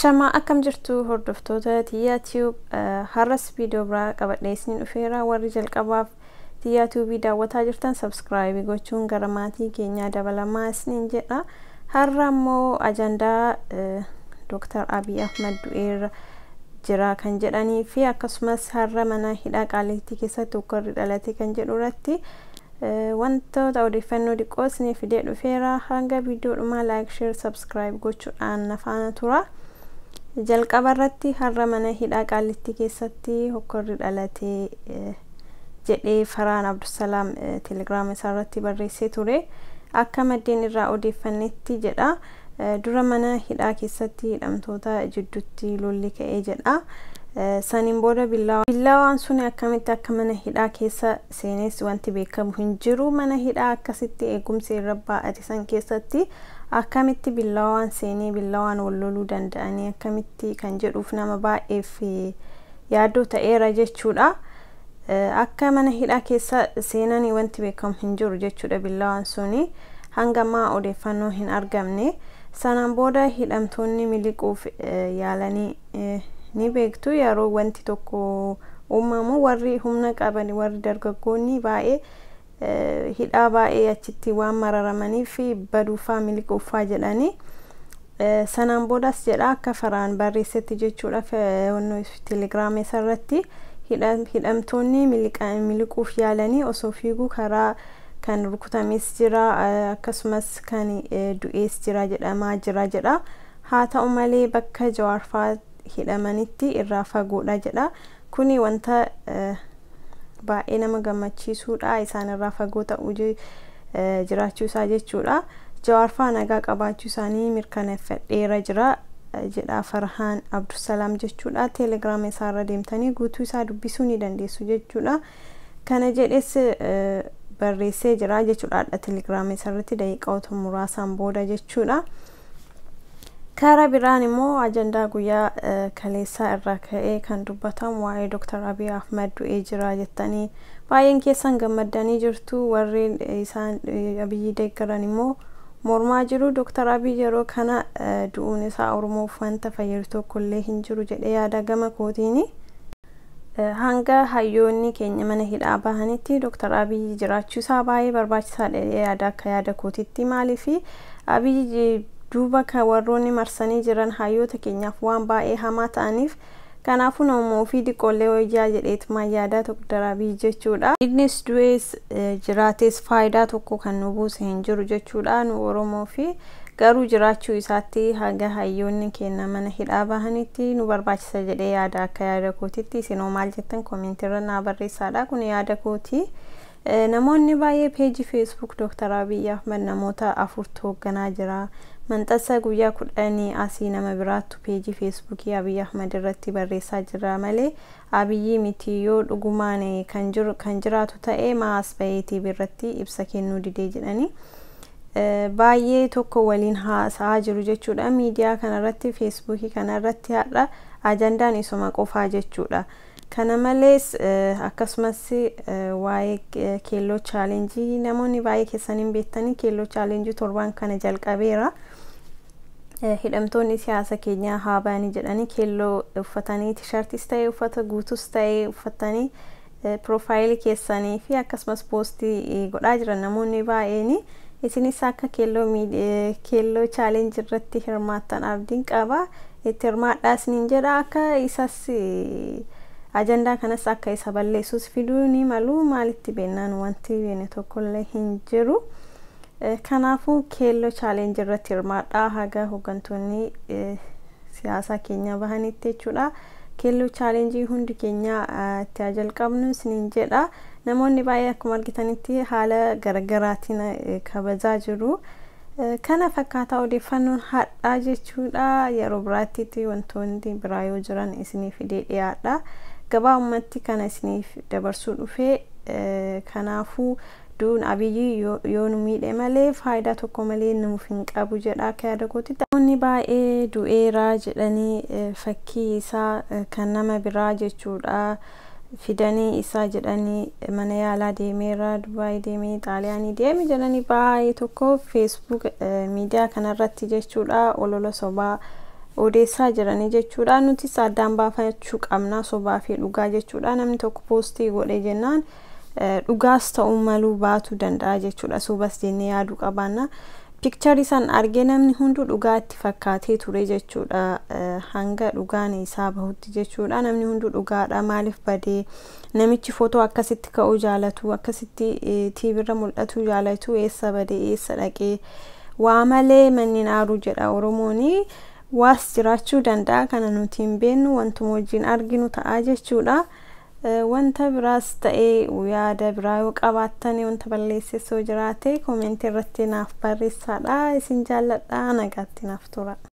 Ashama akkam jirtuu hordoftootaa tiyya har'as viidiyoo biraa qabadheessin dhufeera. Warri jalqabaaf tiyya daawwataa jirtan subscribe gochuun gara maatii keenyaa dabalamaa isiniin jedha. Har'a immoo ajandaa Dr. Abiy Ahmed du'eera jira kan jedhanii fi akkasumas har'a mana hidhaa Qaliititi keessatti hokarii dhalatee kan jedhu irratti wantoota odeeffannoo xiqqoo isiniif fidee dhufeera. Hanga viidiyoodhuma like, share, subscribe gochuudhaan na faana tura. jalqaba irratti har'a mana hidhaa Qaliititi keessatti hokarii dhalatee jedhee Faraan Abdusalaam Telegram isaarratti barreessee ture. Akka maddeen irraa odeeffannetti jedha dura mana hidhaa keessatti hidhamtoota jidduutti lolli ka'ee jedha. Saniin booda billaawaan sun akkamitti akka mana hidhaa keessa seenes wanti beekamu hin jiru. Mana hidhaa akkasitti eegumsi irra baa'ate san keessatti akkamitti billaawaan seenee billaawaan wal loluu danda'anii akkamitti kan jedhuuf nama baay'eef yaaddoo ta'eera jechuudha. Akka mana hidhaa keessa seenanii wanti beekamu hin jiru jechuudha. Billaawaan suni hanga ammaa odeeffannoo hin argamne. Sanaan booda hidhamtoonni miliquuf yaalanii ni beektu. Yeroo wanti tokko uumamu warri humna qaban warri dargaggoonni baay'ee hidhaa baay'ee achitti waan mararamanii fi baduufaa miliquufaa jedhanii sanaan boodas jedha akka Faraan barreessetti jechuudha. Telegram irratti hidhamtoonni miliquuf yaalanii osoo fiiguu karaa kan rukutames jira akkasumas kan du'ees jira jedha. Haa ta'u malee bakka Jawaarfaa hidhamanitti irraa fagoodha jedha. Kuni wanta baay'ee nama gammachiisuudha. Isaan irraa fagoo ta'uu jiraachuu isaa jechuudha. Jawaarfaa nagaa qabaachuu isaanii mirkaneeffadheera jira jedha Faraan Abdusalaam jechuudha. Telegram isaarra deemtanii guutuu isaa dubbisuu ni dandeessu jechuudha. Kana jedhes barreessee jira jechuudha. Telegram isaarratti daqiiqaawwan muraasaan booda jechuudha. Karaa biraan immoo ajandaa guyyaa kaleessaa irraa ka'ee kan dubbatamu waa'ee Dr. Abiy Ahmed du'ee jira jettanii baay'een keessan gammadanii jirtu. Warreen isaan Abiy deeggaran immoo mormaa jiru. Dr. Abiy yeroo kana du'uun isaa Oromoof wanta fayyadu tokkollee hin jiru jedhee yaada gama kootiini. Hanga hayyoonni keenya mana hidhaa bahanitti Dr. Abiy jiraachuu isaa baay'ee barbaachisaadha yaada akka yaada kootitti. Maaliif Abiy duuba kan warroonni marsanii jiran hayyoota keenyaaf waan baay'ee hamaa ta'aniif kanaafuu nama ofii diqollee wayyaa jedheetuma yaada Dr. Abiy jechuudha. Innis du'ees jiraates faayidaa tokko kan nu buuse hin jiru jechuudha. Nu Oromoo fi garuu jiraachuu isaatti hanga hayyoonni keenya mana hidhaa bahanitti nu barbaachisa jedhee yaada akka yaada kootitti. Isinoo maal jettan komentirra naa barreessaadha. Kun yaada kooti. Namoonni baay'ee peejii Facebook Dr. Abiy Ahmed namoota 4 hoogganaa jira. Manxasa guyyaa 10 asii nama biraattu peejii Facebook Abiy Ahmed irratti barreessaa jira malee Abiy miti yoo dhugumaan kan jiraatu ta'ee maas baay'ee birratti ibsa kennuu didee jedhanii baay'ee tokko waliin haasa'aa jiru jechuudha. Miidiyaa kanarratti Facebook kanarratti hadha ajandaan isuma qofaa jechuudha. Kana malees akkasumas waa'ee keelloo challenge namoonni baay'ee keessaniin beektanii keelloo challenge torban kana jalqabeera. Hidhamtoonni siyaasa keenyaa haa ba'anii jedhanii keelloo uffatanii tishartis ta'ee uffata guutus ta'ee uffatanii profaayilii keessanii fi akkasumas poostii godhaa jiran namoonni baay'een. Isinis akka keelloo challenge irratti hirmaattan abdiin qaba. Itti hirmaadhaas niin jedha. Akka isas ajandaa kanas akka isa balleessuus fiduu ni malu. Maalitti beennaan wanti beene tokkollee hin jiru. Kanaafuu keelloo challenge irratti hirmaadhaa haga hooggantoonni siyaasa keenya bahanitti jechuudha. Keelloo challenge hundi keenya itti jalqabnu isiniin jedha. Namoonni baay'ee akkuma argitanitti haala garaagaraatiin kabajaa jiru. Kana fakkaataa odeeffannoon hadhaa jechuudha. Yeroo biraatti wantoonni biraa yoo jiran isiniif dhiyaadha. Gabaabumatti kana isiniif dabarsuu dhufee kanaafuu duun Abiy yoo nu miidhe malee faayidaa tokko malee nuuf hin qabu jedha akka yaada kootitti. Namoonni baay'ee du'eera jedhanii fakkii isaa kan nama biraa jechuudha fidanii isaa jedhanii mana yaalaa deemeera, Dubaay deemee, Xaaliyaanii deemee jedhanii baay'ee tokko Facebook miidiyaa kanarratti jechuudha olola sobaa odeessaa jiranii jechuudha. Nuti addaan baafachuu qabna sobaa fi dhugaa jechuudha. Namni tokko poostii godhe jennaan dhugaas ta'uu maluu baatu danda'a jechuudha. Sobas jennee yaaduu qabaanna. Picture san argee namni hundu dhugaatti fakkaatee ture jechuudha. Hanga dhugaan isaa bahutti jechuudha. Namni hundu dhugaadha. Maaliif badee namichi footoo akkasitti ka'uu jaalatu, akkasitti tiibirra mul'atu jaalatu, eessa badee eessa dhaqee waa malee manni naaru jedha Oromooni. Waas jiraachuu danda'a kana nuti hin beeknu, wantuma wajjin arginu ta'a jechuudha. Wanta biraas ta'ee yaada biraa yoo qabaattan wanta balleessisoo jiraate koomenti irratti naaf barreessaa. Isin jaalladha. Nagaatti naaf tura.